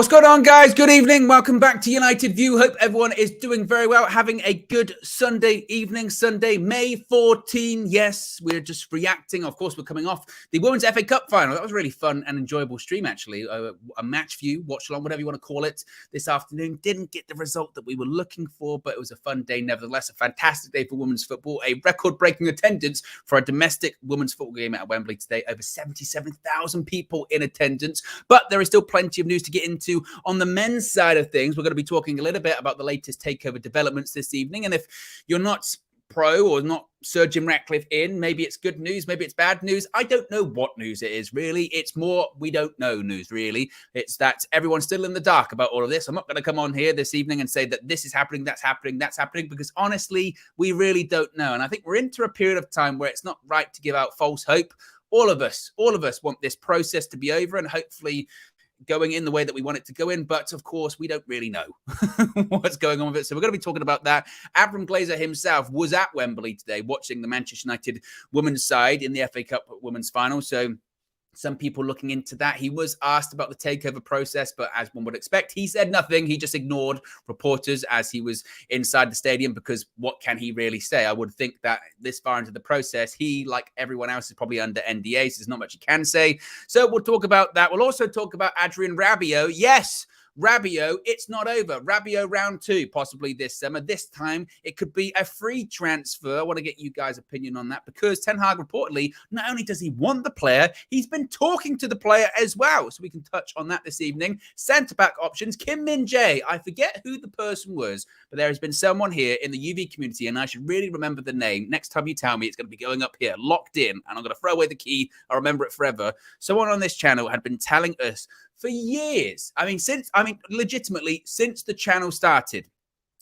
What's going on, guys? Good evening. Welcome back to United View. Hope everyone is doing very well, having a good Sunday evening. Sunday, May 14. Yes, we're just reacting. Of course, we're coming off the Women's FA Cup final. That was a really fun and enjoyable stream, actually. A match view, watch along, whatever you want to call it, this afternoon. Didn't get the result that we were looking for, but it was a fun day nevertheless. A fantastic day for women's football. A record-breaking attendance for a domestic women's football game at Wembley today. Over 77,000 people in attendance. But there is still plenty of news to get into. On the men's side of things, we're going to be talking a little bit about the latest Takeover developments this evening. And if you're not pro or not Sir Jim Ratcliffe in, maybe it's good news, maybe it's bad news. I don't know what news it is, really. It's more we don't know news, really. It's that everyone's still in the dark about all of this. I'm not going to come on here this evening and say that this is happening, that's happening, that's happening, because honestly, we really don't know. And I think we're into a period of time where it's not right to give out false hope. All of us want this process to be over and hopefully going in the way that we want it to go in. But of course, we don't really know what's going on with it. So we're going to be talking about that. Avram Glazer himself was at Wembley today watching the Manchester United women's side in the FA Cup women's final. So some people looking into that. He was asked about the takeover process, but as one would expect, he said nothing. He just ignored reporters as he was inside the stadium, because what can he really say? I would think that this far into the process, he, like everyone else, is probably under NDA, so there's not much he can say. So we'll talk about that. We'll also talk about Adrian Rabiot. Yes, Rabiot, it's not over. Rabiot round 2, possibly this summer. This time, it could be a free transfer. I want to get you guys' opinion on that, because Ten Hag reportedly, not only does he want the player, he's been talking to the player as well. So we can touch on that this evening. Centre-back options, Kim Min-jae. I forget who the person was, but there has been someone here in the UV community, and I should really remember the name. Next time you tell me, it's going to be going up here, locked in, and I'm going to throw away the key. I'll remember it forever. Someone on this channel had been telling us for years, legitimately, since the channel started,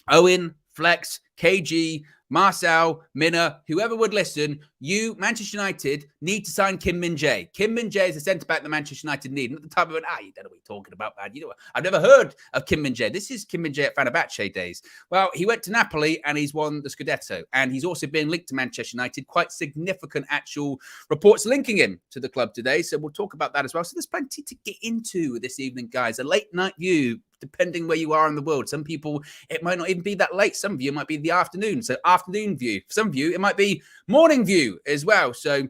Owen, Flex, KG, Marcel, Minna, whoever would listen, you, Manchester United, need to sign Kim Min-jae. Kim Min-jae is the centre-back that Manchester United need. And at the time, I went, you don't know what you're talking about, man. You know, I've never heard of Kim Min-jae. This is Kim Min-jae at Fenerbahce days. Well, he went to Napoli and he's won the Scudetto. And he's also been linked to Manchester United. Quite significant actual reports linking him to the club today. So we'll talk about that as well. So there's plenty to get into this evening, guys. A late night view, depending where you are in the world. Some people, it might not even be that late. Some of you, it might be the afternoon. So afternoon view. For some of you, it might be morning view as well. So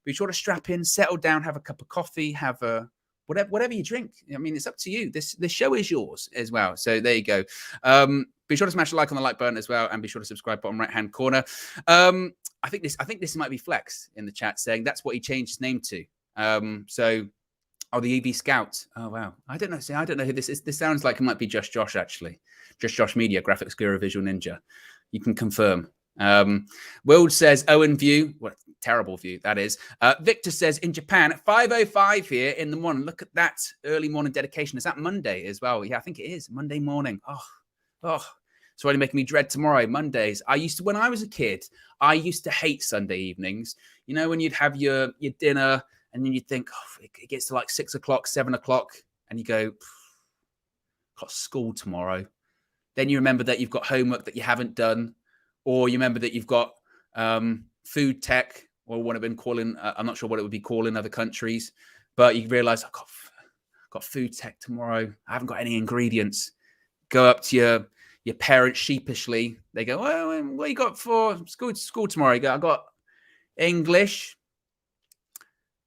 be sure to strap in, settle down, have a cup of coffee, have a whatever you drink. I mean, it's up to you. This show is yours as well. So there you go. Be sure to smash a like on the like button as well, and be sure to subscribe bottom right hand corner. I think this might be Flex in the chat saying that's what he changed his name to. Oh, the EV Scout. Oh, wow. I don't know. See, I don't know who this is. This sounds like it might be Just Josh, actually. Just Josh Media, Graphics Guru, Visual Ninja. You can confirm. Will says, Owen view. What terrible view that is. Victor says, in Japan, at 5:05 here in the morning. Look at that early morning dedication. Is that Monday as well? Yeah, I think it is. Monday morning. Oh. It's already making me dread tomorrow. Mondays. When I was a kid, I used to hate Sunday evenings. You know, when you'd have your dinner, and then you think, it gets to like 6 o'clock, 7 o'clock, and you go, got school tomorrow. Then you remember that you've got homework that you haven't done, or you remember that you've got food tech, or what I've been calling, I'm not sure what it would be called in other countries, but you realize, I've got food tech tomorrow. I haven't got any ingredients. Go up to your parents sheepishly. They go, well, what you got for school tomorrow? You go, I got English,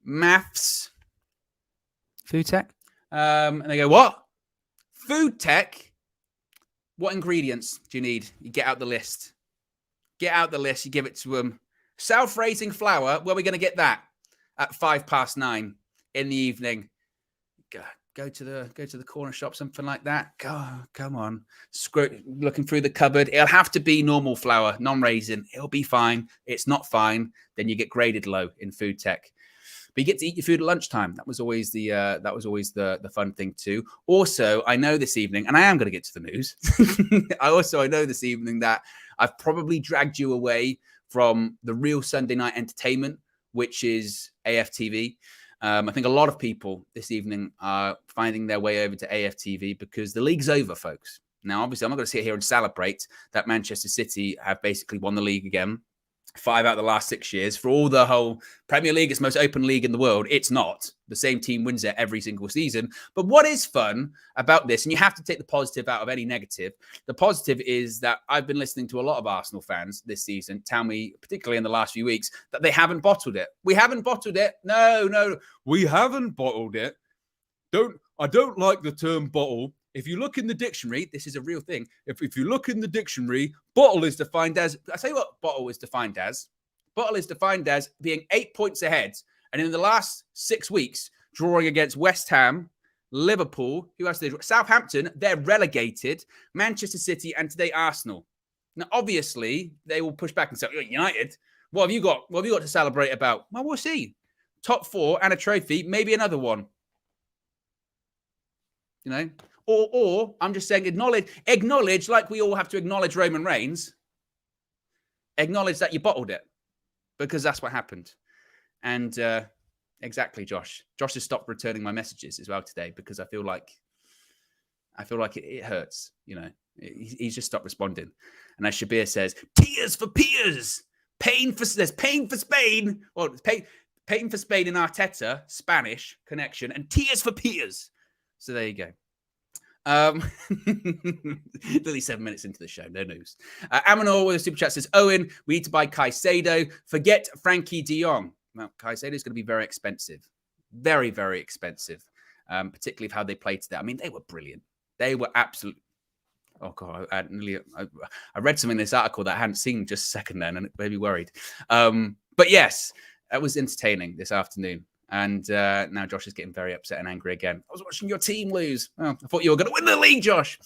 maths, food tech. And they go, what? Food tech? What ingredients do you need? You get out the list. Get out the list. You give it to them. Self-raising flour. Where are we going to get that? At 9:05 in the evening. Go to the corner shop, something like that. Come on. Looking through the cupboard. It'll have to be normal flour, non-raisin. It'll be fine. It's not fine. Then you get graded low in food tech. But you get to eat your food at lunchtime. That was always the fun thing too. Also, I know this evening, and I am going to get to the news. I know this evening that I've probably dragged you away from the real Sunday night entertainment, which is AFTV. I think a lot of people this evening are finding their way over to AFTV because the league's over, folks. Now, obviously, I'm not going to sit here and celebrate that Manchester City have basically won the league again. 5 out of the last 6 years. For all the whole Premier League, it's the most open league in the world. It's not. The same team wins it every single season. But what is fun about this, and you have to take the positive out of any negative, the positive is that I've been listening to a lot of Arsenal fans this season tell me, particularly in the last few weeks, that they haven't bottled it. We haven't bottled it. No, we haven't bottled it. I don't like the term bottle. If you look in the dictionary, this is a real thing. If you look in the dictionary, bottle is defined as, I tell you what bottle is defined as. Bottle is defined as being 8 points ahead. And in the last 6 weeks, drawing against West Ham, Liverpool, who else did? Southampton, they're relegated, Manchester City, and today Arsenal. Now, obviously, they will push back and say, United, what have you got? What have you got to celebrate about? Well, we'll see. Top 4 and a trophy, maybe another one. You know? Or I'm just saying acknowledge like we all have to acknowledge Roman Reigns. Acknowledge that you bottled it. Because that's what happened. And exactly, Josh. Josh has stopped returning my messages as well today because I feel like it hurts, you know. He's just stopped responding. And as Shabir says, tears for peers. There's pain for Spain. Well, pain for Spain in Arteta, Spanish connection, and tears for peers. So there you go. Literally 7 minutes into the show, no news. Amanor with a super chat says, Owen, we need to buy Caicedo. Forget Frankie de Jong. Well, Caicedo is going to be very expensive. Very, very expensive. Particularly how they played today. I mean, they were brilliant. They were absolutely... Oh, God, I read something in this article that I hadn't seen just a second then, and it made me worried. But yes, that was entertaining this afternoon. And now Josh is getting very upset and angry again. I was watching your team lose. Oh, I thought you were going to win the league, Josh.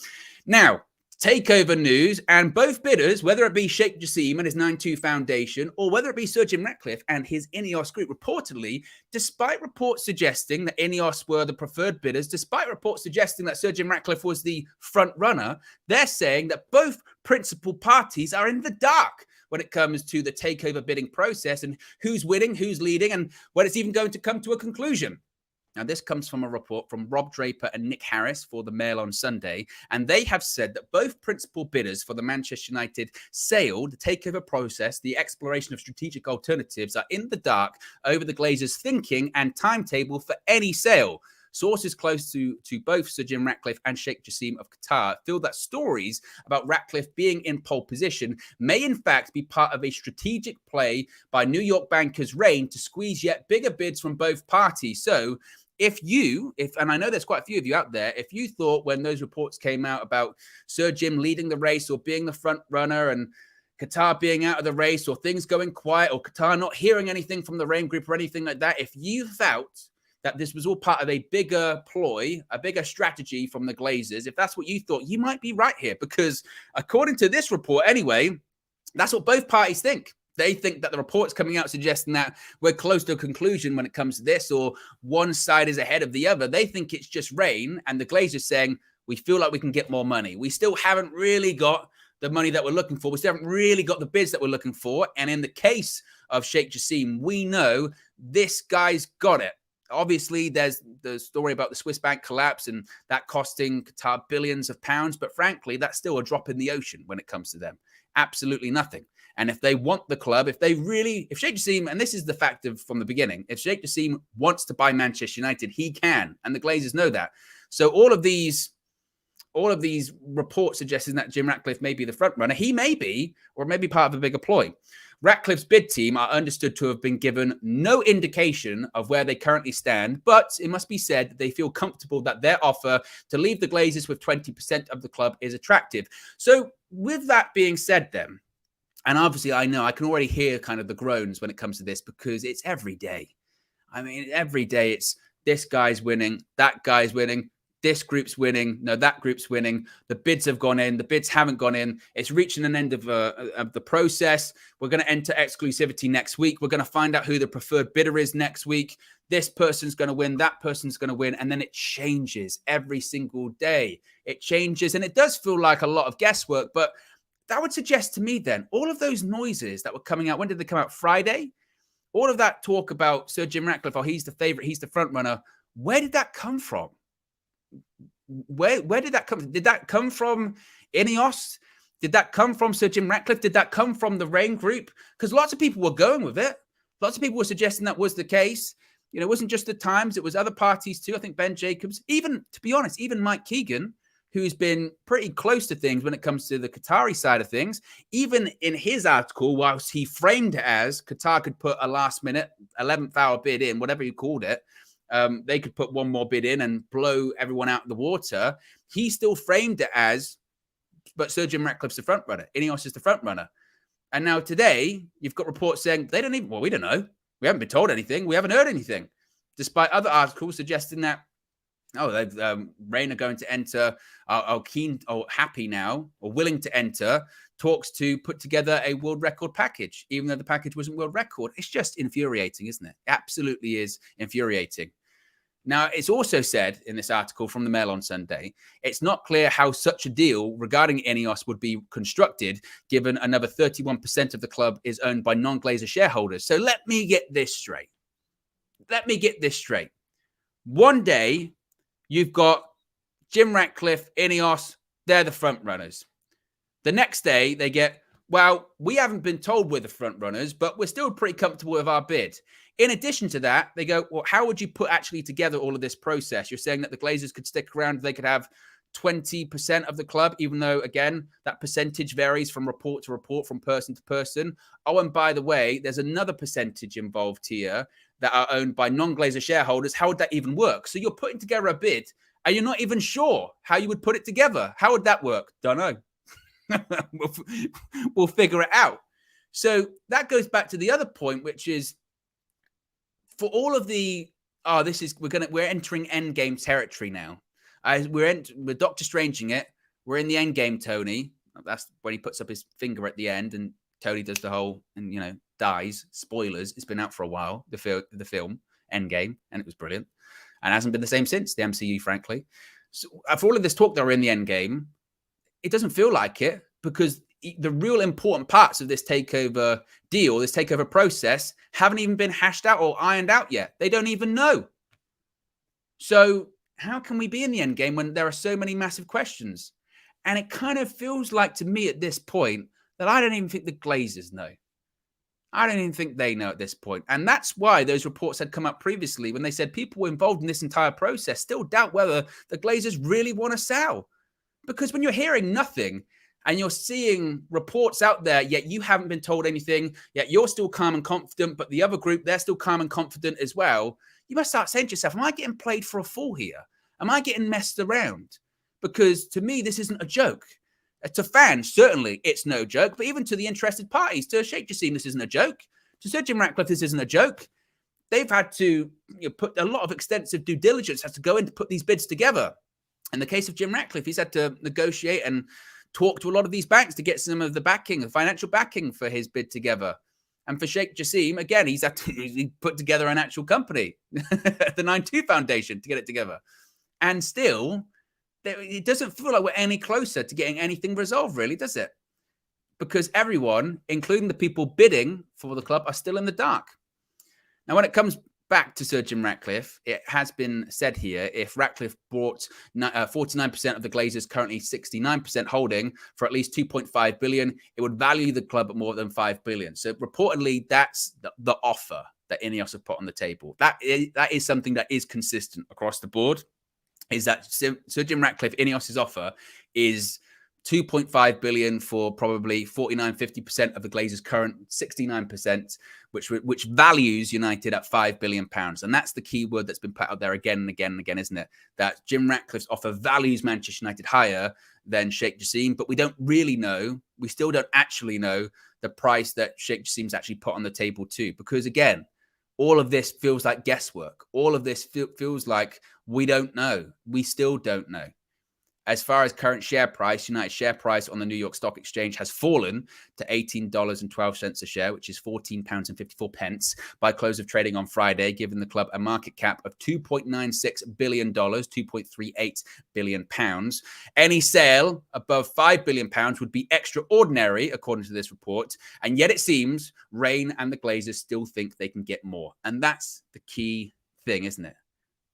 Now, takeover news, and both bidders, whether it be Sheikh Jassim and his 9-2 Foundation, or whether it be Sir Jim Ratcliffe and his Ineos group, reportedly, despite reports suggesting that Ineos were the preferred bidders, despite reports suggesting that Sir Jim Ratcliffe was the front runner, they're saying that both principal parties are in the dark when it comes to the takeover bidding process and who's winning, who's leading, and when it's even going to come to a conclusion. Now, this comes from a report from Rob Draper and Nick Harris for the Mail on Sunday, and they have said that both principal bidders for the Manchester United sale, the takeover process, the exploration of strategic alternatives, are in the dark over the Glazers' thinking and timetable for any sale. Sources close to both Sir Jim Ratcliffe and Sheikh Jassim of Qatar feel that stories about Ratcliffe being in pole position may in fact be part of a strategic play by New York bankers Rain to squeeze yet bigger bids from both parties. So if and I know there's quite a few of you out there, if you thought when those reports came out about Sir Jim leading the race or being the front runner and Qatar being out of the race or things going quiet or Qatar not hearing anything from the Rain group or anything like that, if you felt that this was all part of a bigger ploy, a bigger strategy from the Glazers, if that's what you thought, you might be right here. Because according to this report anyway, that's what both parties think. They think that the report's coming out suggesting that we're close to a conclusion when it comes to this, or one side is ahead of the other. They think it's just Rain, and the Glazers saying, we feel like we can get more money. We still haven't really got the money that we're looking for. We still haven't really got the bids that we're looking for. And in the case of Sheikh Jassim, we know this guy's got it. Obviously, there's the story about the Swiss bank collapse and that costing Qatar billions of pounds. But frankly, that's still a drop in the ocean when it comes to them. Absolutely nothing. And if they want the club, if Sheikh Jassim, and this is the fact from the beginning, if Sheikh Jassim wants to buy Manchester United, he can. And the Glazers know that. So all of these reports suggesting that Jim Ratcliffe may be the front runner, he may be, or maybe part of a bigger ploy. Ratcliffe's bid team are understood to have been given no indication of where they currently stand, but it must be said that they feel comfortable that their offer to leave the Glazers with 20% of the club is attractive. So with that being said then, and obviously I know I can already hear kind of the groans when it comes to this because it's every day. I mean, every day it's this guy's winning, that guy's winning, this group's winning, no, that group's winning. The bids have gone in, the bids haven't gone in. It's reaching an end of the process. We're going to enter exclusivity next week. We're going to find out who the preferred bidder is next week. This person's going to win, that person's going to win. And then it changes every single day. It changes, and it does feel like a lot of guesswork, but that would suggest to me then, all of those noises that were coming out, when did they come out? Friday? All of that talk about Sir Jim Ratcliffe, oh, he's the favourite, he's the front runner. Where did that come from? Where did that come from? Did that come from Ineos? Did that come from Sir Jim Ratcliffe? Did that come from the Rain Group? Because lots of people were going with it. Lots of people were suggesting that was the case. You know, it wasn't just the Times. It was other parties too. I think Ben Jacobs, even, to be honest, even Mike Keegan, who's been pretty close to things when it comes to the Qatari side of things, even in his article, whilst he framed it as Qatar could put a last-minute 11th hour bid in, whatever you called it, they could put one more bid in and blow everyone out of the water. He still framed it as, but Sir Jim Ratcliffe's the front runner. Ineos is the front runner. And now today, you've got reports saying they don't even, well, we don't know. We haven't been told anything. We haven't heard anything. Despite other articles suggesting that, Rain are going to enter, are keen or happy now, or willing to enter talks to put together a world record package, even though the package wasn't world record. It's just infuriating, isn't it? It absolutely is infuriating. Now, it's also said in this article from the Mail on Sunday, it's not clear how such a deal regarding Ineos would be constructed, given another 31% of the club is owned by non-Glazer shareholders. So let me get this straight. One day, you've got Jim Ratcliffe, Ineos, they're the front runners. The next day, they get, well, we haven't been told we're the front runners, but we're still pretty comfortable with our bid. In addition to that, they go, well, how would you put actually together all of this process? You're saying that the Glazers could stick around, they could have 20% of the club, even though, again, that percentage varies from report to report, from person to person. Oh, and by the way, there's another percentage involved here that are owned by non-Glazer shareholders. How would that even work? So you're putting together a bid and you're not even sure how you would put it together. How would that work? Don't know. We'll figure it out. So that goes back to the other point, which is for all of the, we're entering endgame territory now. We're Doctor Stranging it. We're in the endgame, Tony. That's when he puts up his finger at the end and Tony does the whole, and, dies. Spoilers. It's been out for a while, the film, Endgame, and it was brilliant. And hasn't been the same since, the MCU, frankly. So for all of this talk that we're in the Endgame, it doesn't feel like it, because the real important parts of this takeover deal, this takeover process, haven't even been hashed out or ironed out yet. They don't even know. So how can we be in the Endgame when there are so many massive questions? And it kind of feels like to me at this point that I don't even think the Glazers know. I don't even think they know at this point. And that's why those reports had come up previously when they said people involved in this entire process still doubt whether the Glazers really want to sell. Because when you're hearing nothing and you're seeing reports out there, yet you haven't been told anything, yet you're still calm and confident, but the other group, they're still calm and confident as well, you must start saying to yourself, am I getting played for a fool here? Am I getting messed around? Because to me, this isn't a joke. To fans, certainly it's no joke, but even to the interested parties, to Sheikh Jassim, this isn't a joke. To Sir Jim Ratcliffe, this isn't a joke. They've had to put a lot of extensive due diligence, has to go in to put these bids together. In the case of Jim Ratcliffe, he's had to negotiate and talk to a lot of these banks to get some of the backing, the financial backing for his bid together. And for Sheikh Jassim, again, he's had to put together an actual company, the 9-2 Foundation, to get it together. And still, it doesn't feel like we're any closer to getting anything resolved, really, does it? Because everyone, including the people bidding for the club, are still in the dark. Now, when it comes back to Sir Jim Ratcliffe, it has been said here, if Ratcliffe bought 49% of the Glazers' currently 69% holding for at least 2.5 billion, it would value the club at more than 5 billion. So reportedly, that's the offer that Ineos have put on the table. That is something that is consistent across the board, is that Sir Jim Ratcliffe, Ineos's offer is 2.5 billion for probably 49-50% of the Glazers' current 69%, which values United at £5 billion. And that's the key word that's been put out there again and again and again, isn't it? That Jim Ratcliffe's offer values Manchester United higher than Sheikh Jassim, but we don't really know. We still don't actually know the price that Sheikh Jassim's actually put on the table too, because again, all of this feels like guesswork. All of this feels like we don't know. We still don't know. As far as current share price, United's share price on the New York Stock Exchange has fallen to $18.12 a share, which is £14.54 by close of trading on Friday, giving the club a market cap of $2.96 billion, £2.38 billion. Any sale above £5 billion would be extraordinary, according to this report. And yet it seems Rain and the Glazers still think they can get more. And that's the key thing, isn't it?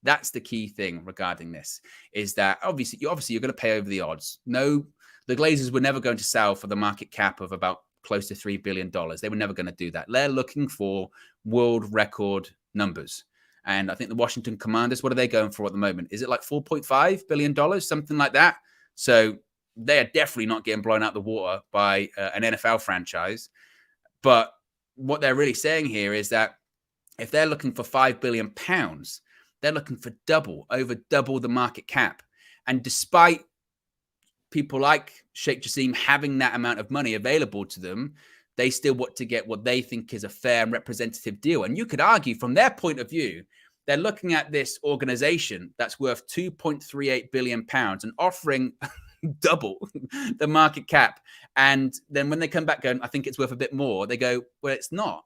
That's the key thing regarding this, is that obviously you're going to pay over the odds. No The Glazers were never going to sell for the market cap of about close to $3 billion. They were never going to do that. They're looking for world record numbers. And I think the Washington Commanders, what are they going for at the moment? Is it like $4.5 billion, something like that? So they are definitely not getting blown out the water by an NFL franchise. But what they're really saying here is that if they're looking for £5 billion, they're looking for over double the market cap. And despite people like Sheikh Jassim having that amount of money available to them, they still want to get what they think is a fair and representative deal. And you could argue from their point of view, they're looking at this organization that's worth £2.38 billion and offering double the market cap. And then when they come back going, I think it's worth a bit more, they go, well, it's not.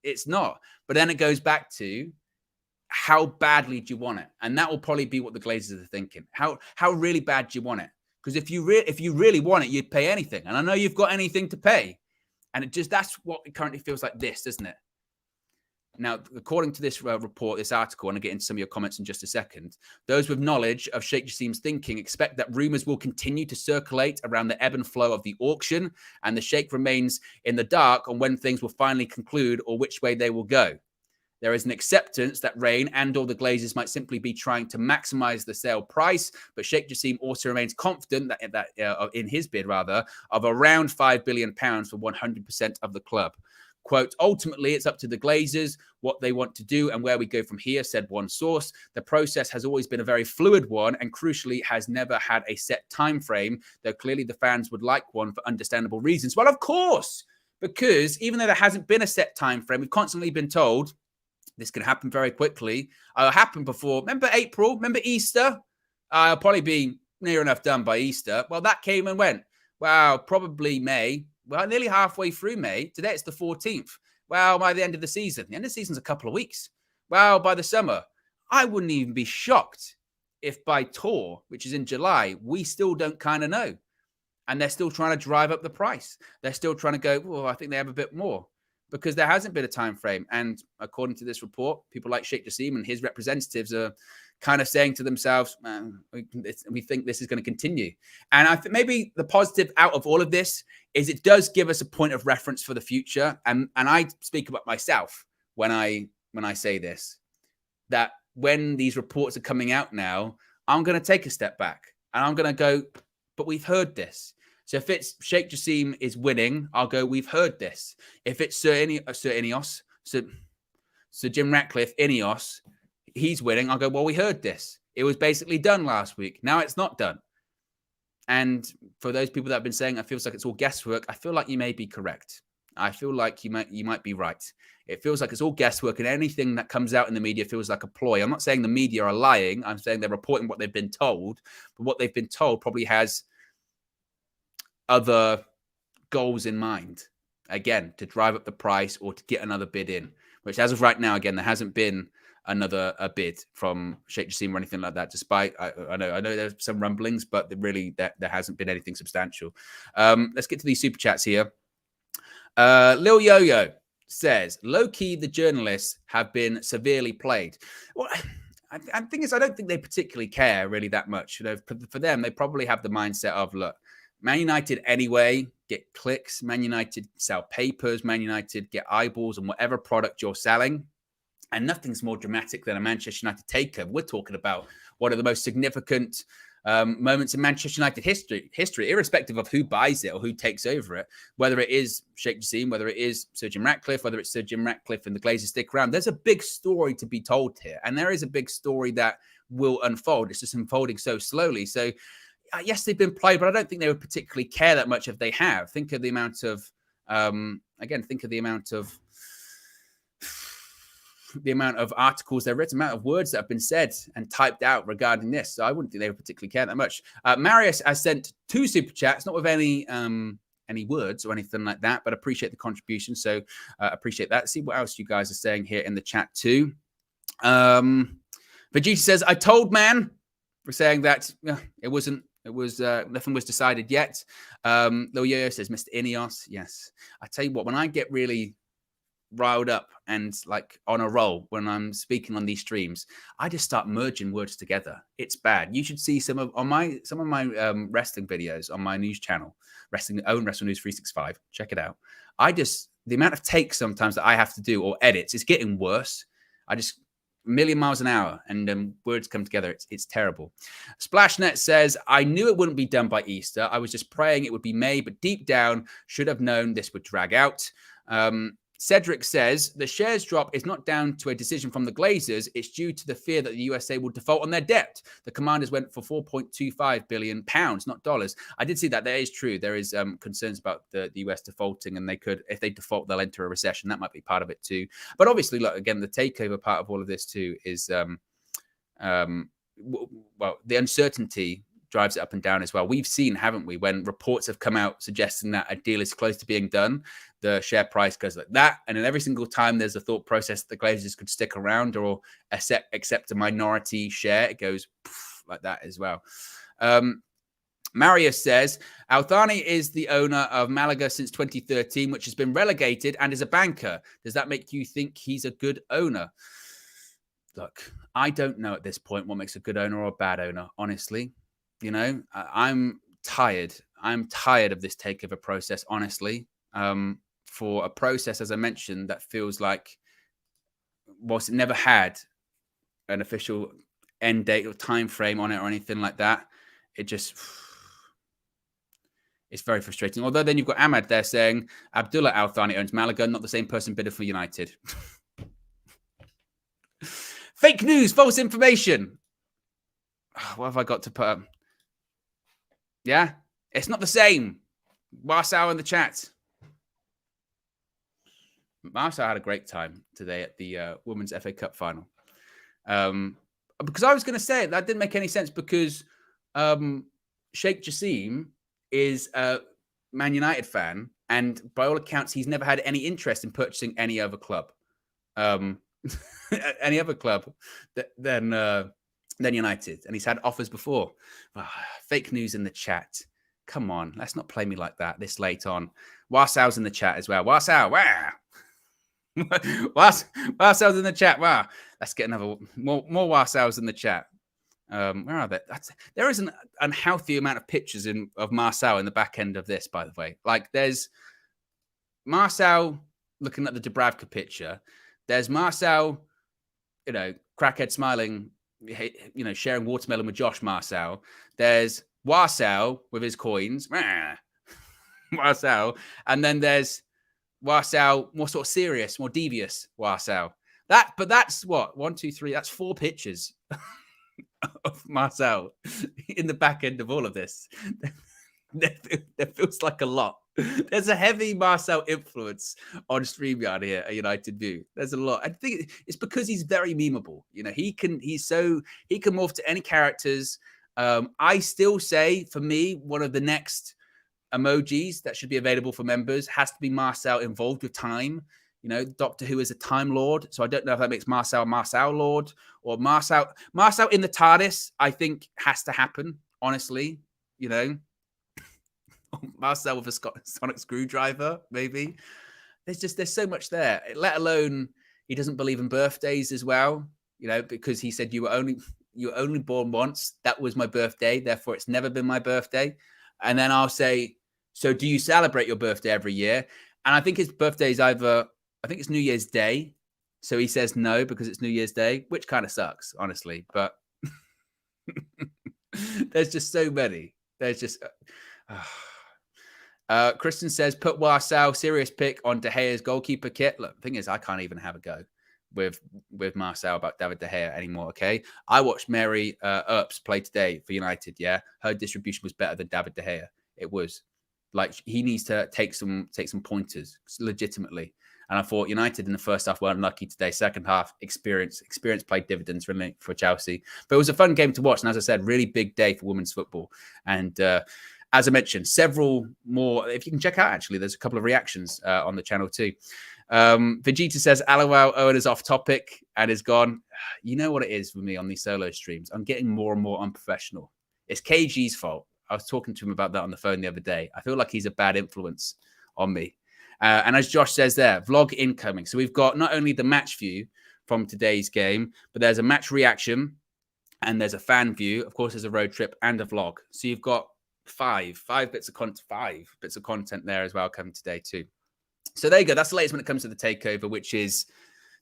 It's not. But then it goes back to how badly do you want it? And that will probably be what the Glazers are thinking. How really bad do you want it? Because if you really want it, you'd pay anything. And I know you've got anything to pay. And that's what it currently feels like this, doesn't it? Now, according to this report, this article, and I'll get into some of your comments in just a second, those with knowledge of Sheikh Jassim's thinking expect that rumors will continue to circulate around the ebb and flow of the auction, and the Sheikh remains in the dark on when things will finally conclude or which way they will go. There is an acceptance that Rain and all the Glazers might simply be trying to maximize the sale price, but Sheikh Jassim also remains confident that in his bid, rather, of around £5 billion for 100% of the club. Quote, ultimately, it's up to the Glazers what they want to do and where we go from here, said one source. The process has always been a very fluid one and crucially has never had a set time frame, though clearly the fans would like one for understandable reasons. Well, of course, because even though there hasn't been a set time frame, we've constantly been told this can happen very quickly. It'll happen before. Remember April? Remember Easter? I'll probably be near enough done by Easter. Well, that came and went. Well, probably May. Well, nearly halfway through May. Today it's the 14th. Well, by the end of the season. The end of the season's a couple of weeks. Well, by the summer. I wouldn't even be shocked if by tour, which is in July, we still don't kind of know. And they're still trying to drive up the price. They're still trying to go, well, I think they have a bit more. Because there hasn't been a time frame. And according to this report, people like Sheikh Jassim and his representatives are kind of saying to themselves, man, we think this is going to continue. And I think maybe the positive out of all of this is it does give us a point of reference for the future. And I speak about myself when I say this, that when these reports are coming out now, I'm going to take a step back and I'm going to go, but we've heard this. So if it's Sheikh Jassim is winning, I'll go, we've heard this. If it's Sir Jim Ratcliffe, Ineos, he's winning, I'll go, well, we heard this. It was basically done last week. Now it's not done. And for those people that have been saying it feels like it's all guesswork, I feel like you may be correct. I feel like you might be right. It feels like it's all guesswork, and anything that comes out in the media feels like a ploy. I'm not saying the media are lying. I'm saying they're reporting what they've been told, but what they've been told probably has other goals in mind, again, to drive up the price or to get another bid in, which as of right now, again, there hasn't been a bid from Sheikh Jassim or anything like that, despite I know there's some rumblings, but there hasn't been anything substantial. Let's get to these super chats here. Lil Yo-Yo says, low-key, the journalists have been severely played. Well, the thing is, I don't think they particularly care really that much. You know, for them, they probably have the mindset of, look, Man United anyway get clicks. Man United sell papers. Man United get eyeballs on whatever product you're selling. And nothing's more dramatic than a Manchester United takeover. We're talking about one of the most significant moments in Manchester United history, irrespective of who buys it or who takes over it, whether it is Sheikh Jassim, whether it is Sir Jim Ratcliffe, whether it's Sir Jim Ratcliffe and the Glazers stick around. There's a big story to be told here. And there is a big story that will unfold. It's just unfolding so slowly. So, yes, they've been played, but I don't think they would particularly care that much if they have. Think of the amount of, the amount of articles they've written, amount of words that have been said and typed out regarding this. So I wouldn't think they would particularly care that much. Marius has sent 2 super chats, not with any words or anything like that, but appreciate the contribution. So appreciate that. See what else you guys are saying here in the chat too. Vegeta says, I told man, for saying that nothing was decided yet. Lil Yo-Yo says, Mr. Ineos. Yes. I tell you what, when I get really riled up and like on a roll when I'm speaking on these streams, I just start merging words together. It's bad. You should see some of my wrestling videos on my news channel, OWEN Wrestling News 365. Check it out. The amount of takes sometimes that I have to do or edits, it's getting worse. I just a million miles an hour and words come together. It's terrible. Splashnet says, I knew it wouldn't be done by Easter. I was just praying it would be May, but deep down should have known this would drag out. Cedric says, the shares drop is not down to a decision from the Glazers. It's due to the fear that the USA will default on their debt. The Commanders went for £4.25 billion, not dollars. I did see that. That is true. There is concerns about the US defaulting, and they could, if they default, they'll enter a recession. That might be part of it too. But obviously, look, again, the takeover part of all of this too is, well, the uncertainty drives it up and down as well. We've seen, haven't we, when reports have come out suggesting that a deal is close to being done, the share price goes like that. And then every single time there's a thought process that the Glazers could stick around or accept a minority share, it goes like that as well. Marius says, Althani is the owner of Malaga since 2013, which has been relegated and is a banker. Does that make you think he's a good owner? Look, I don't know at this point what makes a good owner or a bad owner, honestly. You know, I'm tired. I'm tired of this takeover process, honestly. For a process, as I mentioned, that feels like, whilst it never had an official end date or time frame on it or anything like that, it just, it's very frustrating. Although then you've got Ahmad there saying, Abdullah Al-Thani owns Malaga, not the same person bidder for United. Fake news, false information. What have I got to put up? Yeah, it's not the same. Marcel in the chat. Marcel had a great time today at the Women's FA Cup final. Because I was going to say it, that didn't make any sense because Sheikh Jassim is a Man United fan, and by all accounts, he's never had any interest in purchasing any other club. Any other club than United, and he's had offers before. Fake news in the chat. Come on, let's not play me like that this late on. Warsaw's in the chat as well. Warsaw, wow. Warsaw's in the chat. Wow. Let's get another more Warsaw's in the chat. Where are they? There is an unhealthy amount of pictures of Marcel in the back end of this, by the way. Like there's Marcel looking at the Dubravka picture. There's Marcel, you know, crackhead smiling, you know, sharing watermelon with Josh Marcel. There's Warsaw with his coins. Warsaw. And then there's Warsaw, more sort of serious, more devious Warsaw. But that's what? 1, 2, 3. That's 4 pictures of Marcel in the back end of all of this. There feels like a lot. There's a heavy Marcel influence on StreamYard here at United View. There's a lot. I think it's because he's very memeable. You know, he can morph to any characters. I still say, for me, one of the next emojis that should be available for members has to be Marcel involved with time. You know, Doctor Who is a Time Lord, so I don't know if that makes Marcel Lord or Marcel in the TARDIS. I think has to happen. Honestly, you know. Marcel with a sonic screwdriver, maybe. There's so much there. Let alone he doesn't believe in birthdays as well, you know, because he said you were only born once. That was my birthday, therefore it's never been my birthday. And then I'll say, so do you celebrate your birthday every year? And I think his birthday is I think it's New Year's Day. So he says no because it's New Year's Day, which kind of sucks, honestly. But there's just so many. There's just. Kristen says, put Warsaw, serious pick on De Gea's goalkeeper kit. Look, the thing is, I can't even have a go with Marcel about David De Gea anymore, okay? I watched Mary Earps play today for United, yeah? Her distribution was better than David De Gea. It was. Like, he needs to take some pointers, legitimately. And I thought United in the first half were unlucky today. Second half, experience played dividends really for Chelsea. But it was a fun game to watch. And as I said, really big day for women's football. And as I mentioned, several more. If you can check out, actually, there's a couple of reactions on the channel too. Vegeta says, LOL, Owen is off topic and is gone. You know what it is with me on these solo streams. I'm getting more and more unprofessional. It's KG's fault. I was talking to him about that on the phone the other day. I feel like he's a bad influence on me. And as Josh says there, vlog incoming. So we've got not only the match view from today's game, but there's a match reaction and there's a fan view. Of course, there's a road trip and a vlog. So you've got five bits of content there as well coming today too. So there you go. That's the latest when it comes to the takeover, which is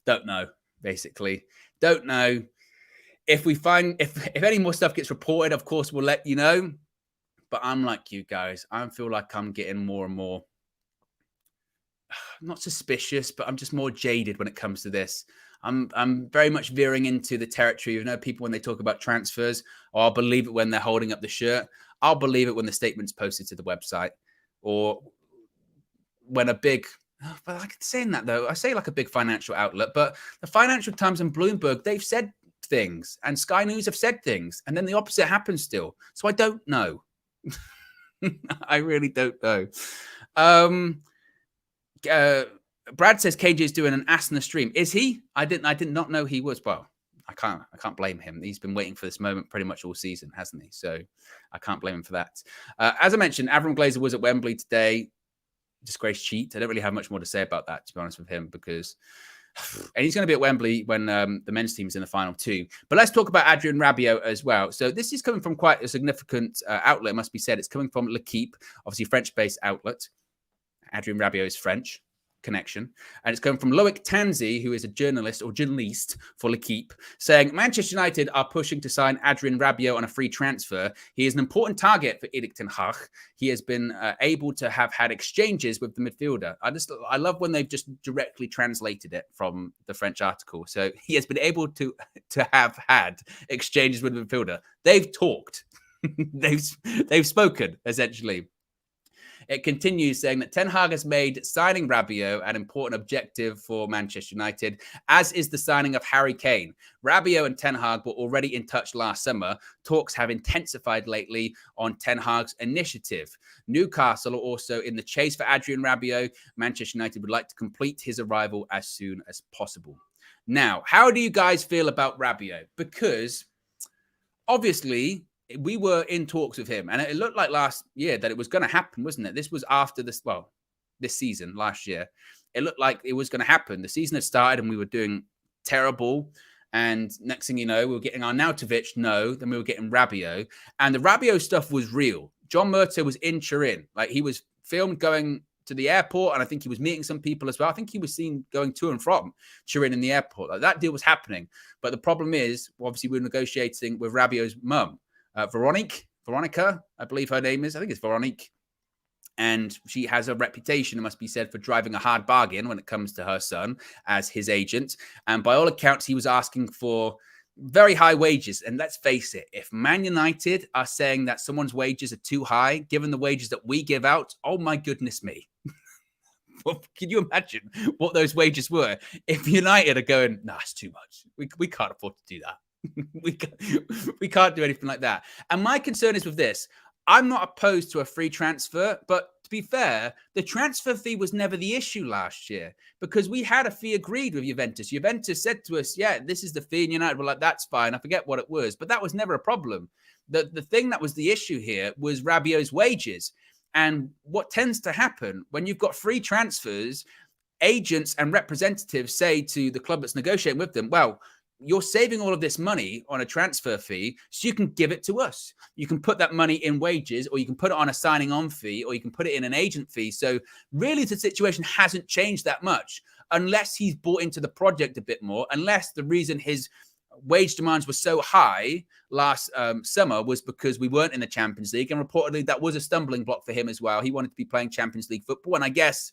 don't know, basically. Don't know. If we find if any more stuff gets reported, of course we'll let you know. But I'm like you guys. I feel like I'm getting more and more not suspicious, but I'm just more jaded when it comes to this. I'm very much veering into the territory. You know, people when they talk about transfers, I'll believe it when they're holding up the shirt. I'll believe it when the statement's posted to the website, or when a big. But like saying that though, I say like a big financial outlet, but the Financial Times and Bloomberg, they've said things, and Sky News have said things, and then the opposite happens still. So I don't know. I really don't know. Brad says KJ is doing an ass in the stream. Is he? I did not know he was. Well, I can't blame him. He's been waiting for this moment pretty much all season, hasn't he? So I can't blame him for that. As I mentioned, Avram Glazer was at Wembley today. Disgrace cheat. I don't really have much more to say about that, to be honest with him, because and he's going to be at Wembley when the men's team is in the final two. But let's talk about Adrian Rabiot as well. So this is coming from quite a significant outlet, must be said. It's coming from L'Equipe, obviously French-based outlet. Adrian Rabiot is French connection. And it's coming from Loic Tanzi, who is a journalist for L'Equipe, saying Manchester United are pushing to sign Adrian Rabiot on a free transfer. He is an important target for Erik ten Hag. He has been able to have had exchanges with the midfielder. I love when they've just directly translated it from the French article. So he has been able to have had exchanges with the midfielder. They've talked. they've spoken, essentially. It continues saying that Ten Hag has made signing Rabiot an important objective for Manchester United, as is the signing of Harry Kane. Rabiot and Ten Hag were already in touch last summer. Talks have intensified lately on Ten Hag's initiative. Newcastle are also in the chase for Adrian Rabiot. Manchester United would like to complete his arrival as soon as possible. Now, how do you guys feel about Rabiot? Because obviously we were in talks with him, and it looked like last year that it was going to happen, wasn't it? This was after this season, last year. It looked like it was going to happen. The season had started and we were doing terrible. And next thing you know, we were getting Arnautovic, then we were getting Rabiot. And the Rabiot stuff was real. John Murtough was in Turin. Like, he was filmed going to the airport, and I think he was meeting some people as well. I think he was seen going to and from Turin in the airport. Like, that deal was happening. But the problem is, obviously, we were negotiating with Rabiot's mum. Veronica, I believe her name is. I think it's Veronique. And she has a reputation, it must be said, for driving a hard bargain when it comes to her son as his agent. And by all accounts, he was asking for very high wages. And let's face it, if Man United are saying that someone's wages are too high, given the wages that we give out, oh my goodness me. Can you imagine what those wages were? If United are going, nah, it's too much. We can't afford to do that. we can't do anything like that. And my concern is with this. I'm not opposed to a free transfer, but to be fair, the transfer fee was never the issue last year because we had a fee agreed with Juventus. Juventus said to us, yeah, this is the fee, and United were like, that's fine. I forget what it was, but that was never a problem. The thing that was the issue here was Rabiot's wages. And what tends to happen when you've got free transfers, agents and representatives say to the club that's negotiating with them, well, you're saving all of this money on a transfer fee so you can give it to us. You can put that money in wages, or you can put it on a signing on fee, or you can put it in an agent fee. So really the situation hasn't changed that much unless he's bought into the project a bit more, unless the reason his wage demands were so high last summer was because we weren't in the Champions League. And reportedly that was a stumbling block for him as well. He wanted to be playing Champions League football. And I guess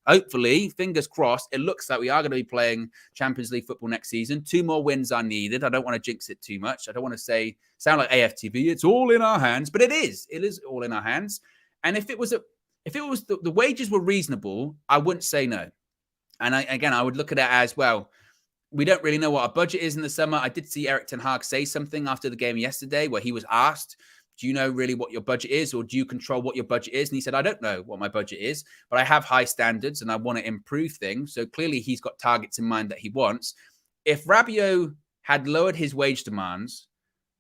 hopefully, fingers crossed, it looks like we are going to be playing Champions League football next season. 2 more wins are needed. I don't want to jinx it too much. I don't want to sound like AFTV. It's all in our hands, but it is. It is all in our hands. And if it was the wages were reasonable, I wouldn't say no. And I would look at it as, well, we don't really know what our budget is in the summer. I did see Erik ten Hag say something after the game yesterday where he was asked, do you know really what your budget is, or do you control what your budget is? And he said, I don't know what my budget is, but I have high standards and I want to improve things. So clearly he's got targets in mind that he wants. If Rabiot had lowered his wage demands,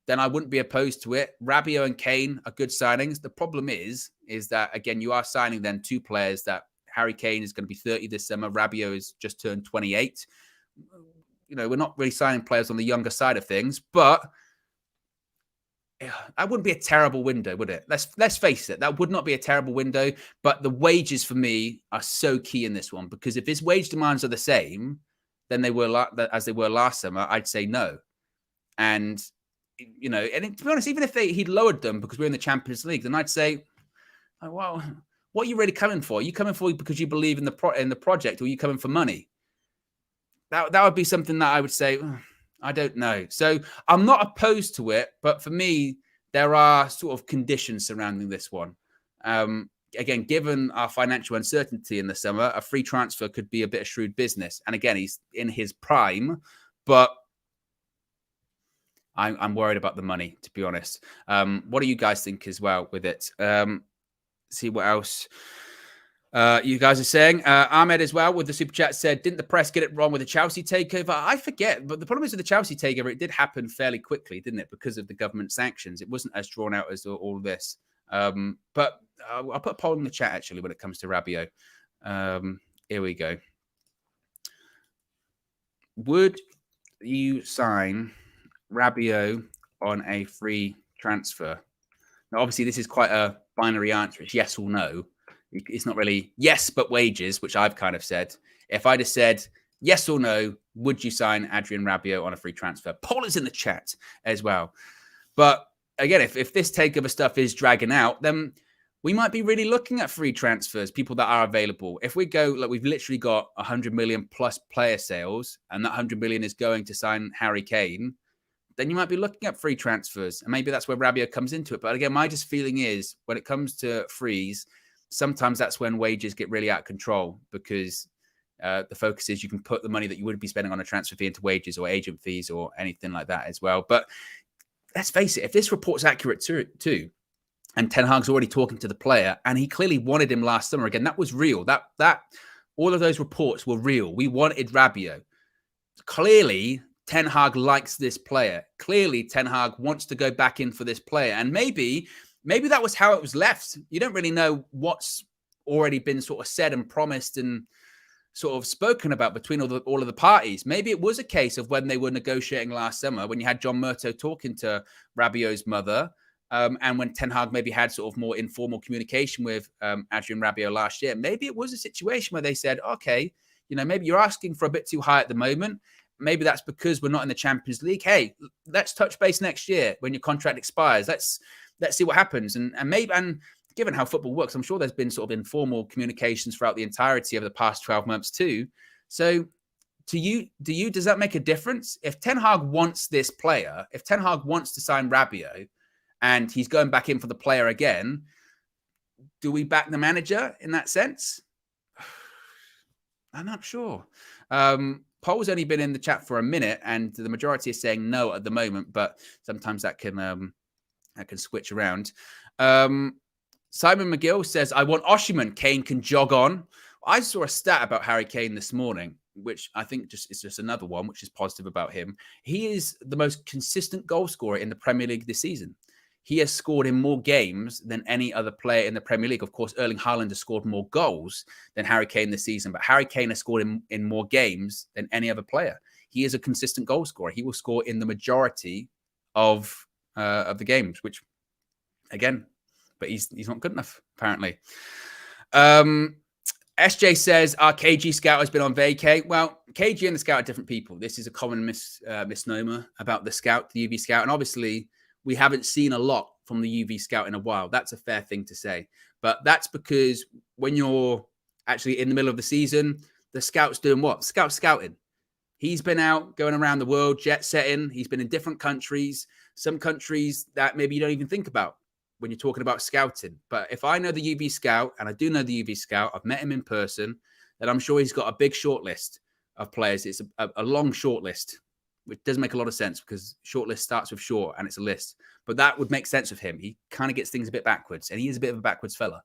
then I wouldn't be opposed to it. Rabiot and Kane are good signings. The problem is that, again, you are signing then 2 players that Harry Kane is going to be 30 this summer. Rabiot has just turned 28. We're not really signing players on the younger side of things, but that wouldn't be a terrible window, would it? Let's face it, that would not be a terrible window. But the wages for me are so key in this one, because if his wage demands are the same than they were as they were last summer, I'd say no. And and to be honest, even if he'd lowered them because we're in the Champions League, then I'd say, oh, well, what are you really coming for? Are you coming for because you believe in the project, or are you coming for money? That would be something that I would say, I don't know. So I'm not opposed to it, but for me, there are sort of conditions surrounding this one. Again, given our financial uncertainty in the summer, a free transfer could be a bit of shrewd business. And again, he's in his prime, but I'm worried about the money, to be honest. What do you guys think as well with it? See what else you guys are saying. Ahmed as well with the super chat said, didn't the press get it wrong with the Chelsea takeover? I forget, but the problem is with the Chelsea takeover, it did happen fairly quickly, didn't it? Because of the government sanctions. It wasn't as drawn out as all this. But I'll put a poll in the chat, actually, when it comes to Rabiot. Here we go. Would you sign Rabiot on a free transfer? Now, obviously, this is quite a binary answer. It's yes or no. It's not really yes, but wages, which I've kind of said. If I'd have said yes or no, would you sign Adrian Rabiot on a free transfer? Poll is in the chat as well. But again, if this takeover stuff is dragging out, then we might be really looking at free transfers, people that are available. If we go, like, we've literally got 100 million plus player sales, and that 100 million is going to sign Harry Kane, then you might be looking at free transfers. And maybe that's where Rabiot comes into it. But again, my just feeling is when it comes to frees, sometimes that's when wages get really out of control, because the focus is you can put the money that you would be spending on a transfer fee into wages or agent fees or anything like that as well. But let's face it, if this report's accurate too, and Ten Hag's already talking to the player, and he clearly wanted him last summer, again, that was real. That all of those reports were real. We wanted Rabiot. Clearly, Ten Hag likes this player. Clearly, Ten Hag wants to go back in for this player. And maybe that was how it was left. You don't really know what's already been sort of said and promised and sort of spoken about between all of the parties. Maybe it was a case of when they were negotiating last summer, when you had John Murtough talking to Rabiot's mother, and when Ten Hag maybe had sort of more informal communication with Adrian Rabiot last year. Maybe it was a situation where they said, okay, maybe you're asking for a bit too high at the moment. Maybe that's because we're not in the Champions League. Hey, let's touch base next year when your contract expires. Let's see what happens. And given how football works, I'm sure there's been sort of informal communications throughout the entirety of the past 12 months too. So does that make a difference? If Ten Hag wants this player, if Ten Hag wants to sign Rabiot and he's going back in for the player again, do we back the manager in that sense? I'm not sure. Poll's only been in the chat for a minute, and the majority is saying no at the moment, but sometimes that can switch around. Simon McGill says, I want Osimhen. Kane can jog on. I saw a stat about Harry Kane this morning, which I think is just another one, which is positive about him. He is the most consistent goal scorer in the Premier League this season. He has scored in more games than any other player in the Premier League. Of course, Erling Haaland has scored more goals than Harry Kane this season, but Harry Kane has scored in more games than any other player. He is a consistent goal scorer. He will score in the majority of the games, which, again, but he's not good enough, apparently. SJ says, our KG scout has been on vacay. Well, KG and the scout are different people. This is a common misnomer about the scout, the UV scout. And obviously, we haven't seen a lot from the UV scout in a while. That's a fair thing to say. But that's because when you're actually in the middle of the season, the scout's doing what? Scout's scouting. He's been out going around the world, jet setting. He's been in different countries, some countries that maybe you don't even think about when you're talking about scouting. But if I know the UV scout, and I do know the UV scout, I've met him in person, then I'm sure he's got a big short list of players. It's a long short list, which doesn't make a lot of sense because shortlist starts with short and it's a list. But that would make sense of him. He kind of gets things a bit backwards, and he is a bit of a backwards fella.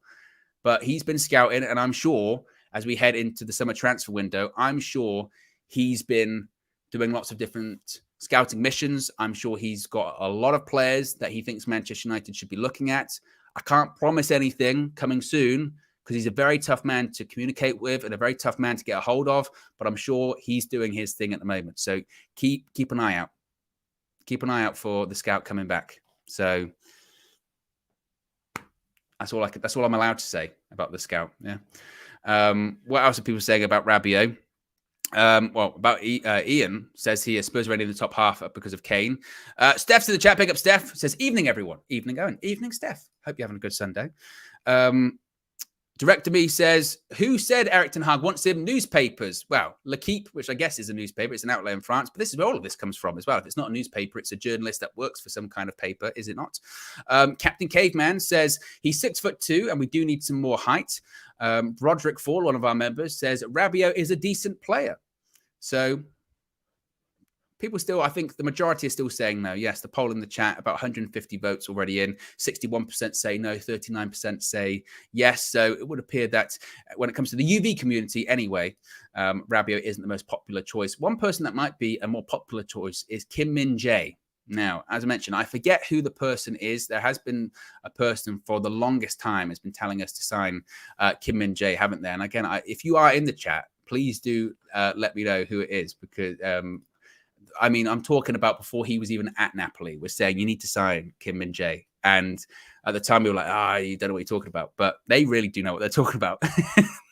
But he's been scouting, and I'm sure as we head into the summer transfer window, I'm sure he's been doing lots of different scouting missions. I'm sure he's got a lot of players that he thinks Manchester United should be looking at. I can't promise anything coming soon because he's a very tough man to communicate with and a very tough man to get a hold of. But I'm sure he's doing his thing at the moment. So keep an eye out. Keep an eye out for the scout coming back. So that's all I'm allowed to say about the scout. Yeah. What else are people saying about Rabiot? Well, about Ian says here, Spurs are already in the top half because of Kane. Steph's in the chat. Pick up Steph. Says, evening, everyone. Evening, Owen. Evening, Steph. Hope you're having a good Sunday. Director Me says, who said Eric Ten Hag wants him? Newspapers. Well, L'Equipe, which I guess is a newspaper. It's an outlet in France. But this is where all of this comes from as well. If it's not a newspaper, it's a journalist that works for some kind of paper, is it not? Captain Caveman says, he's 6'2", and we do need some more height. Roderick Fall, one of our members, says, Rabiot is a decent player. So people still, I think the majority are still saying no. Yes, the poll in the chat, about 150 votes already in. 61% say no, 39% say yes. So it would appear that when it comes to the UV community anyway, Rabiot isn't the most popular choice. One person that might be a more popular choice is Kim Min-jae. Now, as I mentioned, I forget who the person is. There has been a person for the longest time has been telling us to sign Kim Min-jae, haven't there? And again, if you are in the chat, please do let me know who it is, because I mean, I'm talking about before he was even at Napoli, was saying you need to sign Kim Min-jae. And at the time, we were like, you don't know what you're talking about. But they really do know what they're talking about.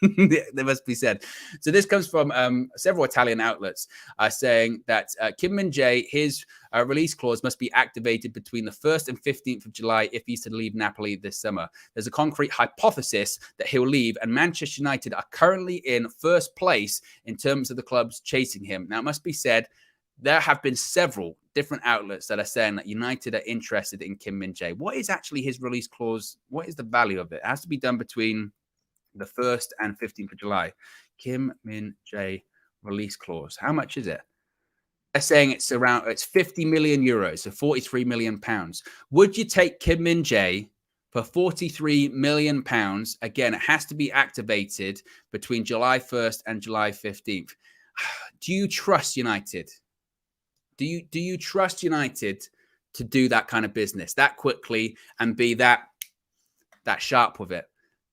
They must be said. So this comes from several Italian outlets saying that Kim Min-jae, his release clause must be activated between the 1st and 15th of July if he's to leave Napoli this summer. There's a concrete hypothesis that he'll leave, and Manchester United are currently in first place in terms of the clubs chasing him. Now, it must be said, there have been several different outlets that are saying that United are interested in Kim Min-jae. What is actually his release clause? What is the value of it? It has to be done between the 1st and 15th of July. Kim Min-jae release clause. How much is it? They're saying it's 50 million euros, so 43 million pounds. Would you take Kim Min-jae for 43 million pounds? Again, it has to be activated between July 1st and July 15th. Do you trust United? Do you trust United to do that kind of business that quickly and be that sharp with it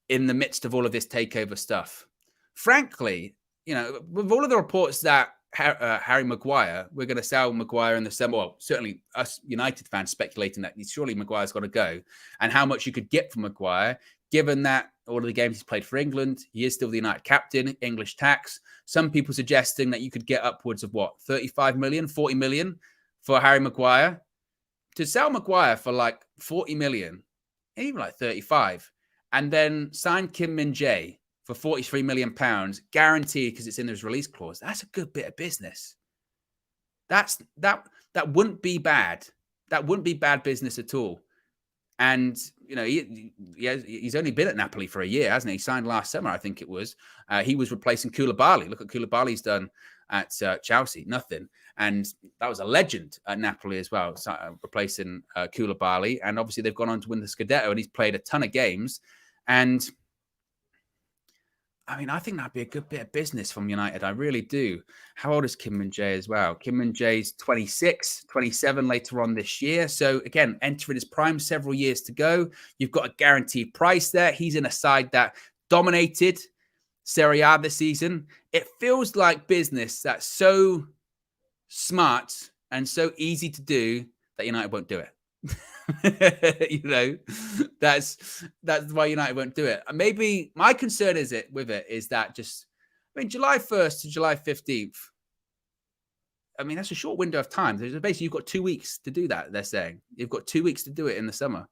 in the midst of all of this takeover stuff? Frankly, with all of the reports that Harry Maguire, we're going to sell Maguire in the summer. Well, certainly us United fans speculating that surely Maguire's got to go, and how much you could get from Maguire, given that all of the games he's played for England, he is still the United captain, English tax. Some people suggesting that you could get upwards of 35 million, 40 million for Harry Maguire. To sell Maguire for like 40 million, even like 35, and then sign Kim Min-jae for 43 million pounds, guaranteed because it's in his release clause. That's a good bit of business. That wouldn't be bad. That wouldn't be bad business at all. And, he's only been at Napoli for a year, hasn't he? He signed last summer, I think it was. He was replacing Koulibaly. Look at Koulibaly's done at Chelsea. Nothing. And that was a legend at Napoli as well, replacing Koulibaly. And obviously they've gone on to win the Scudetto, and he's played a ton of games. And I mean, I think that'd be a good bit of business from United. I really do. How old is Kim Min-jae as well? Kim Min-jae's 26, 27 later on this year. So again, entering his prime, several years to go. You've got a guaranteed price there. He's in a side that dominated Serie A this season. It feels like business that's so smart and so easy to do that United won't do it. That's why United won't do it. Maybe my concern is that July 1st to July 15th. I mean, that's a short window of time. Basically, you've got 2 weeks to do that. They're saying you've got 2 weeks to do it in the summer.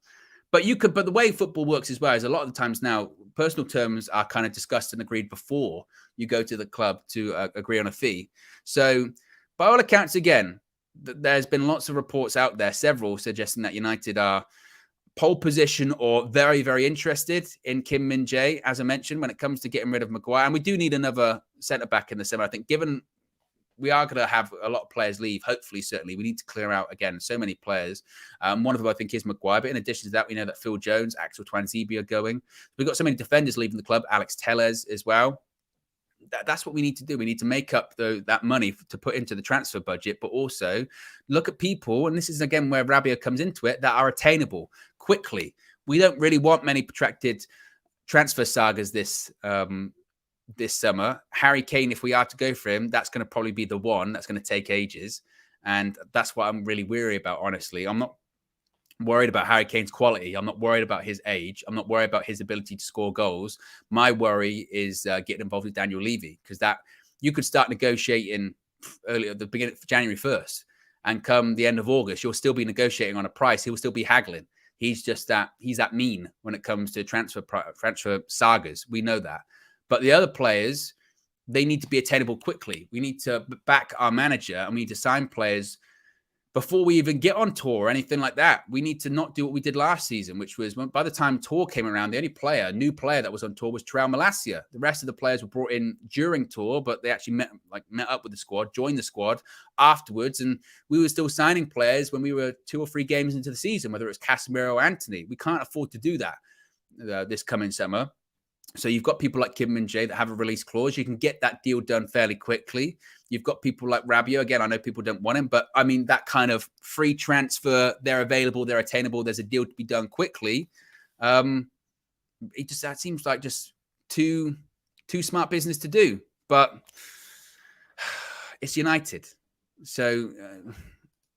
But the way football works as well is a lot of the times now, personal terms are kind of discussed and agreed before you go to the club to agree on a fee. So by all accounts, again, there's been lots of reports out there, several suggesting that United are pole position or very, very interested in Kim Min-jae, as I mentioned, when it comes to getting rid of Maguire. And we do need another centre-back in the summer. I think given we are going to have a lot of players leave, hopefully, certainly, we need to clear out, again, so many players. One of them, I think, is Maguire. But in addition to that, we know that Phil Jones, Axel Tuanzebe are going. We've got so many defenders leaving the club, Alex Telles as well. That's what we need to do. We need to make up that money to put into the transfer budget, but also look at people, and this is, again, where Rabiot comes into it, that are attainable quickly. We don't really want many protracted transfer sagas this summer. Harry Kane, if we are to go for him, that's going to probably be the one that's going to take ages. And that's what I'm really weary about, honestly. I'm not worried about Harry Kane's quality. I'm not worried about his age. I'm not worried about his ability to score goals. My worry is getting involved with Daniel Levy, because that you could start negotiating early at the beginning of January 1st, and come the end of August, you'll still be negotiating on a price. He will still be haggling. He's that mean when it comes to transfer sagas. We know that. But the other players, they need to be attainable quickly. We need to back our manager, and we need to sign players before we even get on tour or anything like that. We need to not do what we did last season, which was by the time tour came around, the only new player that was on tour was Terrell Malacia. The rest of the players were brought in during tour, but they actually met up with the squad, joined the squad afterwards. And we were still signing players when we were 2 or 3 games into the season, whether it's Casemiro or Anthony. We can't afford to do that this coming summer. So you've got people like Kim Min-jae that have a release clause. You can get that deal done fairly quickly. You've got people like Rabiot. Again, I know people don't want him, but I mean, that kind of free transfer, they're available, they're attainable, there's a deal to be done quickly. That seems like just too smart business to do. But it's United. So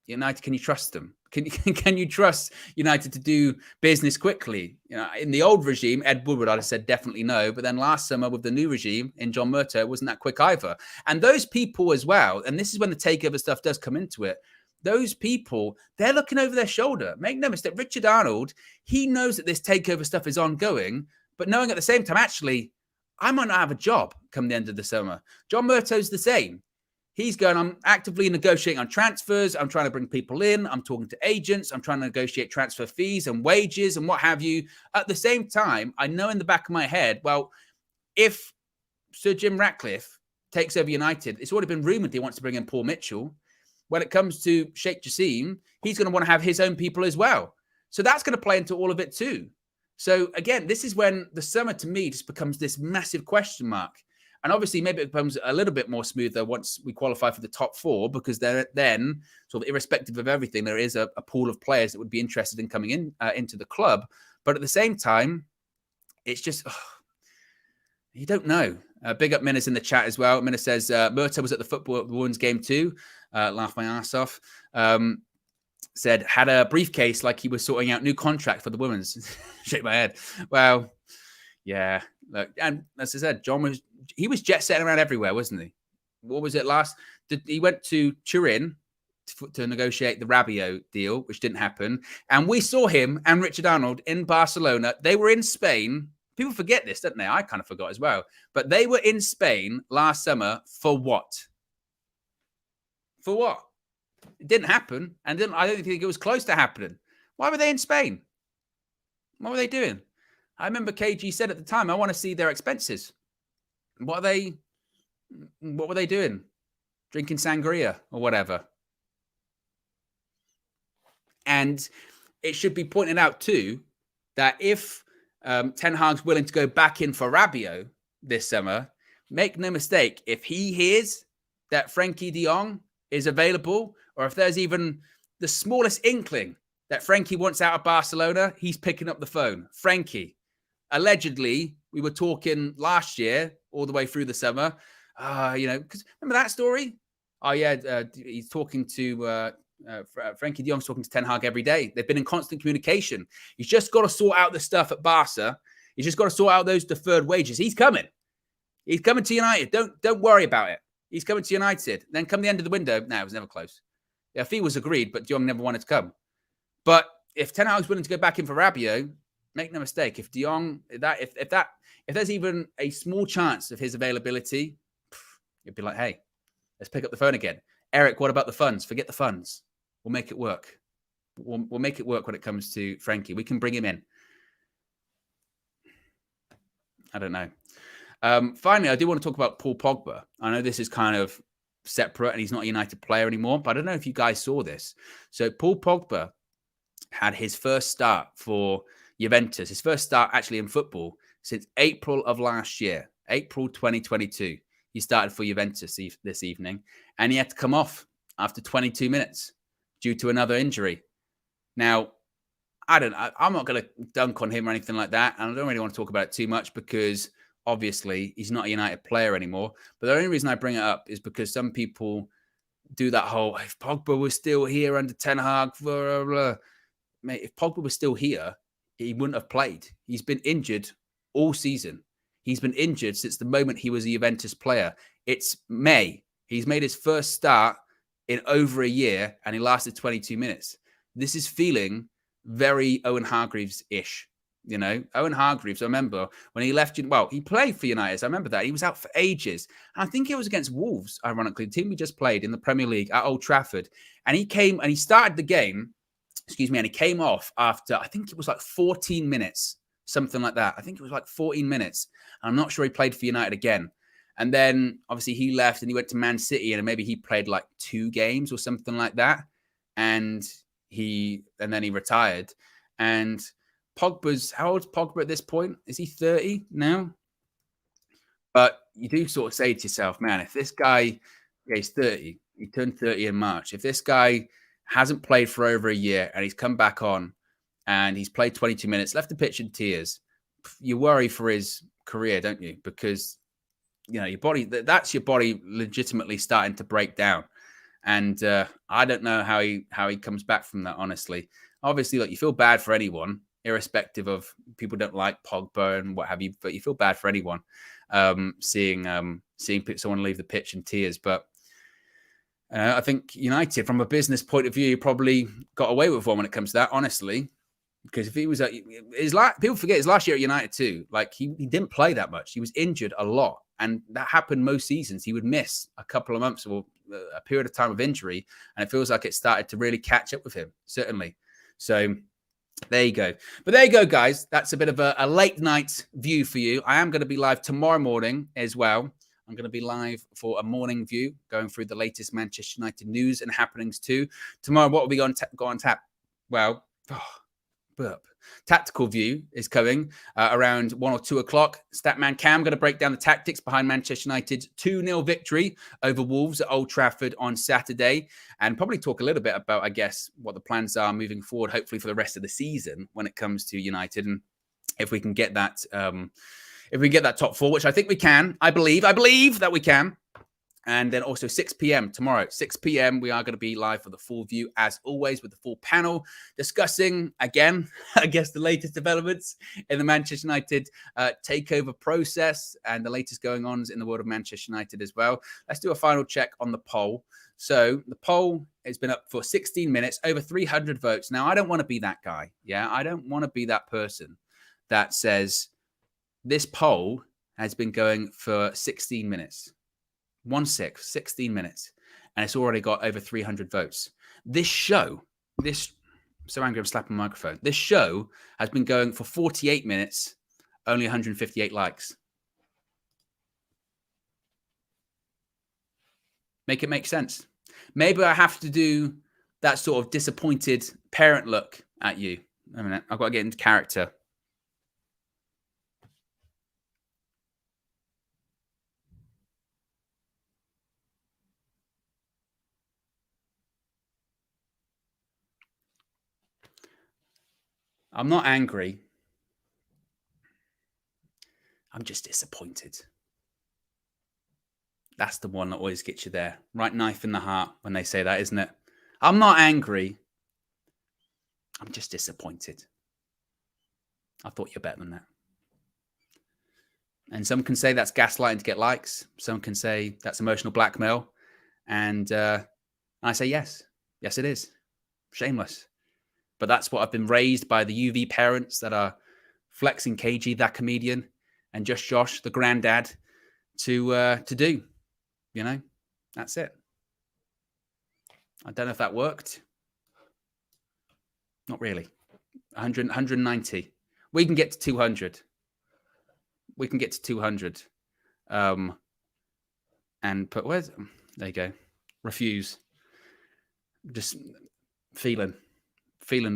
United, can you trust them? Can you trust United to do business quickly? In the old regime, Ed Woodward, I'd have said definitely no. But then last summer with the new regime in John Murtough, it wasn't that quick either. And those people as well, and this is when the takeover stuff does come into it, those people, they're looking over their shoulder. Make no mistake, Richard Arnold, he knows that this takeover stuff is ongoing, but knowing at the same time, actually, I might not have a job come the end of the summer. John Murtough's the same. He's going, I'm actively negotiating on transfers. I'm trying to bring people in. I'm talking to agents. I'm trying to negotiate transfer fees and wages and what have you. At the same time, I know in the back of my head, well, if Sir Jim Ratcliffe takes over United, it's already been rumoured he wants to bring in Paul Mitchell. When it comes to Sheikh Jassim, he's going to want to have his own people as well. So that's going to play into all of it too. So again, this is when the summer to me just becomes this massive question mark. And obviously, maybe it becomes a little bit more smoother once we qualify for the top 4, because then, sort of irrespective of everything, there is a pool of players that would be interested in coming in into the club. But at the same time, it's just, you don't know. Big up Minna's in the chat as well. Minna says, Murtough was at the women's game too. Laugh my ass off. Said, had a briefcase like he was sorting out new contract for the women's. Shake my head. Well, yeah. Look, and as I said, he was jet setting around everywhere, wasn't he? What was it last? He went to Turin to negotiate the Rabiot deal, which didn't happen. And we saw him and Richard Arnold in Barcelona. They were in Spain. People forget this, don't they? I kind of forgot as well. But they were in Spain last summer for what? For what? It didn't happen. And I don't think it was close to happening. Why were they in Spain? What were they doing? I remember KG said at the time, I want to see their expenses. What were they doing? Drinking sangria or whatever. And it should be pointed out too that if Ten Hag's willing to go back in for Rabiot this summer, make no mistake, if he hears that Frankie de Jong is available, or if there's even the smallest inkling that Frankie wants out of Barcelona, he's picking up the phone. Frankie. Allegedly, we were talking last year all the way through the summer, because remember that story? Oh, yeah, he's talking to Frankie de Jong's talking to Ten Hag every day. They've been in constant communication. He's just got to sort out the stuff at Barca. He's just got to sort out those deferred wages. He's coming. He's coming to United. Don't worry about it. He's coming to United. Then come the end of the window. No, it was never close. Yeah, fee was agreed, but de Jong never wanted to come. But if Ten Hag's willing to go back in for Rabiot, make no mistake, if de Jong, if there's even a small chance of his availability, you'd be like, hey, let's pick up the phone again. Eric, what about the funds? Forget the funds. We'll make it work. We'll make it work when it comes to Frankie. We can bring him in. I don't know. Finally, I do want to talk about Paul Pogba. I know this is kind of separate and he's not a United player anymore, but I don't know if you guys saw this. So Paul Pogba had his first start for Juventus, his first start actually in football since April of last year, April 2022. He started for Juventus this evening, and he had to come off after 22 minutes due to another injury. Now, I'm not going to dunk on him or anything like that. And I don't really want to talk about it too much because obviously he's not a United player anymore. But the only reason I bring it up is because some people do that whole, if Pogba was still here under Ten Hag, blah, blah, blah. Mate, if Pogba was still here, he wouldn't have played. He's been injured all season. He's been injured since the moment he was a Juventus player. It's May. He's made his first start in over a year, and he lasted 22 minutes. This is feeling very Owen Hargreaves-ish. You know, Owen Hargreaves, I remember when he left, well, he played for United. I remember that. He was out for ages. And I think it was against Wolves, ironically, the team we just played in the Premier League at Old Trafford. And he came and he started the game, and he came off after, I think it was like 14 minutes, something like that. I think it was like 14 minutes. And I'm not sure he played for United again. And then obviously he left and he went to Man City and maybe he played like 2 games or something like that. And then he retired. And Pogba's, how old's Pogba at this point? Is he 30 now? But you do sort of say to yourself, man, if this guy, he's 30, he turned 30 in March. If this guy hasn't played for over a year and he's come back on and he's played 22 minutes, left the pitch in tears, you worry for his career, don't you? Because, you know, your body, that's your body legitimately starting to break down. And I don't know how he comes back from that, honestly. Obviously, look, you feel bad for anyone, irrespective of people don't like Pogba and what have you, but you feel bad for anyone seeing someone leave the pitch in tears. But I think United, from a business point of view, probably got away with one when it comes to that, honestly. Because if he was people forget his last year at United too. Like he didn't play that much. He was injured a lot, and that happened most seasons. He would miss a couple of months or a period of time of injury, and it feels like it started to really catch up with him. Certainly. So there you go. But there you go, guys. That's a bit of a late night view for you. I am going to be live tomorrow morning as well. I'm going to be live for a morning view, going through the latest Manchester United news and happenings too. Tomorrow, what will we go on tap? Well, Tactical View is coming around 1 or 2 o'clock. Statman Cam going to break down the tactics behind Manchester United's 2-0 victory over Wolves at Old Trafford on Saturday, and probably talk a little bit about, I guess, what the plans are moving forward, hopefully for the rest of the season when it comes to United, and if we can get that, top 4, which I think we can. I believe that we can. And then also 6 p.m. tomorrow, 6 p.m. we are going to be live for the full view, as always, with the full panel discussing, again, I guess, the latest developments in the Manchester United takeover process and the latest going on in the world of Manchester United as well. Let's do a final check on the poll. So the poll has been up for 16 minutes, over 300 votes. Now, I don't want to be that guy. Yeah, I don't want to be that person that says this poll has been going for 16 minutes. 16 minutes, and it's already got over 300 votes. So angry I'm slapping the microphone. This show has been going for 48 minutes, only 158 likes. Make it make sense. Maybe I have to do that sort of disappointed parent look at you. A minute, I've got to get into character. I'm not angry. I'm just disappointed. That's the one that always gets you there. Right knife in the heart when they say that, isn't it? I'm not angry. I'm just disappointed. I thought you're better than that. And some can say that's gaslighting to get likes. Some can say that's emotional blackmail. And I say yes. Yes, it is. Shameless. But that's what I've been raised by the UV parents that are flexing KG, that comedian, and Just Josh, the granddad, to do. You know, that's it. I don't know if that worked. Not really. 100, 190. We can get to 200. We can get to 200. And put, there you go. Refuse. Just feeling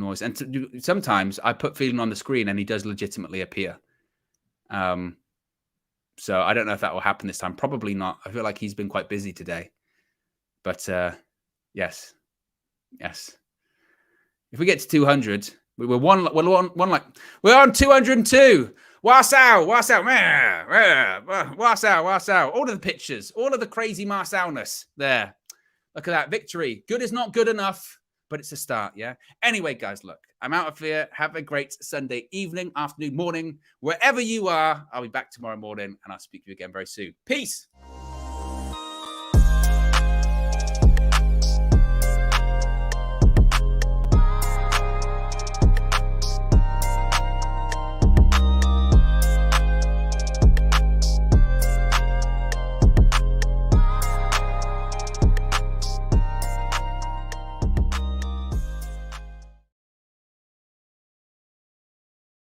noise. And sometimes I put feeling on the screen and he does legitimately appear. So I don't know if that will happen this time. Probably not. I feel like he's been quite busy today. But yes. If we get to 200, We're on 202. Warsaw. All of the pictures, all of the crazy Marsauness there. Look at that victory. Good is not good enough, but it's a start, yeah? Anyway, guys, look, I'm out of here. Have a great Sunday evening, afternoon, morning, wherever you are. I'll be back tomorrow morning, and I'll speak to you again very soon. Peace.